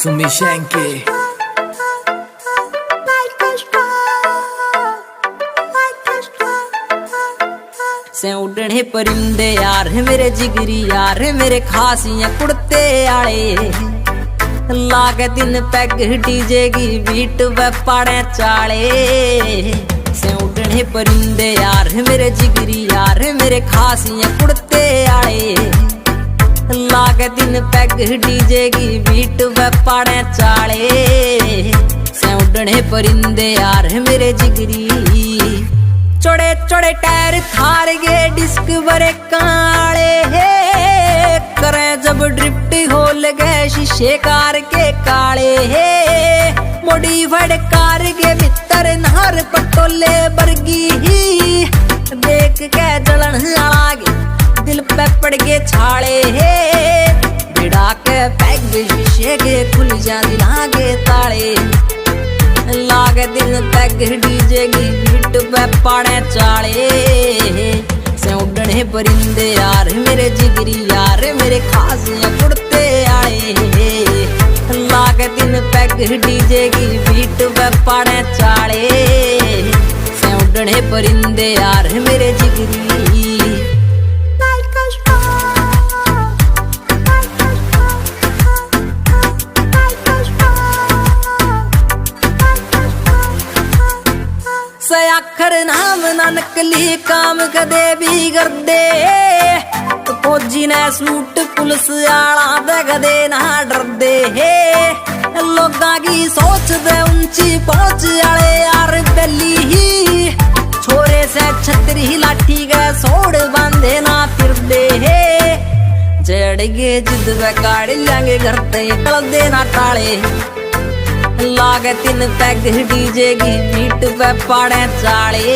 Sumishenki से उड़ने परिंदे यार मेरे जिगरी यार मेरे खासियां कुड़ते आले लागे दिन पैग डीजे की बीट व पाड़े चाले से उड़ने परिंदे यार मेरे जिगरी यार मेरे खासियां कुड़ते आले लागे दिन पैग डीजे की बीट व पाड़े चाले से उड़ने परिंदे यार मेरे जिगरी चौड़े चौड़े टायर थार गे डिस्क बरे काले करे जब ड्रिफ्ट हो लगे शीशे कार के काले मॉडिफाइड कार के भीतर नहर पटोले बरगी देख के जलन लागे दिल पे पड़ के छाले बिड़ा के पैग शीशे के खुल जा दिला के ताले लागे दिन तक डीजे की बीट पे पाड़े चाले से उड़ने परिंदे यार मेरे जिगरी यार मेरे खासियां कुड़ते आए लागे दिन पैग डीजे की बीट पे पाड़े चाले से उड़ने परिंदे यार मेरे जिगरी से आखर नाम ना नकली काम कदे भी कर दे फौजी ने सूट पुलिस आला दे कदे ना डर दे लोगां की सोच दे ऊंची पहुंच आले यार बेली ही छोरे से छतरी लाठी के सोड़ बांधे ना फिर दे जड़ गे जिद वे काड़ लेंगे घर ते कल दे ना टाले लागे तीन पैग डीजे की बीट पे पाड़े चाले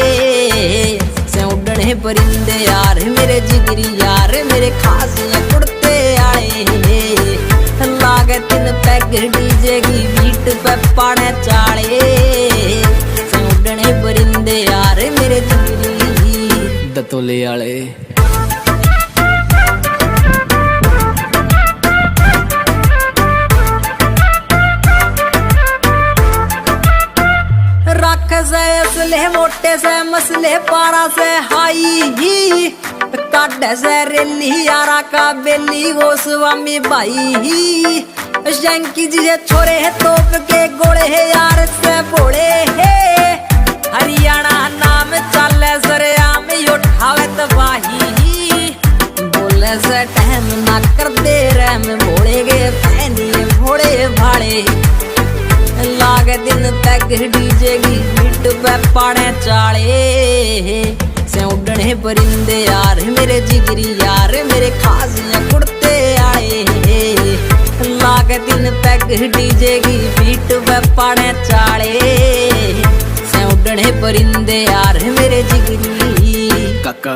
से उड़ने परिंदे यार मेरे जिगरी यार मेरे खासियां कुड़ते आए लागे तीन पैग डीजे की बीट पे पाड़े चाले से उड़ने परिंदे यार मेरे जिगरी दतोले आले से असले मोटे से मसले पारा से हाई ही काटे से रेली यारा का बेली वो स्वामी भाई ही शंकी जी है छोरे है तोप के गोले है यार से बोले है हरियाणा नाम चले सरे आम उठावे तबाही ही बोले से टहम ना कर दे रहम भोले गे फैनी भोले भाड़े लागे दिन तक डीजे की बीट पे पाड़े चाले से उड़ने परिंदे यार मेरे जिगरी यार मेरे खासियां कुड़ते आए लागे दिन तक डीजे की बीट पे पाड़े चाले से उड़ने परिंदे यार मेरे जिगरी काका।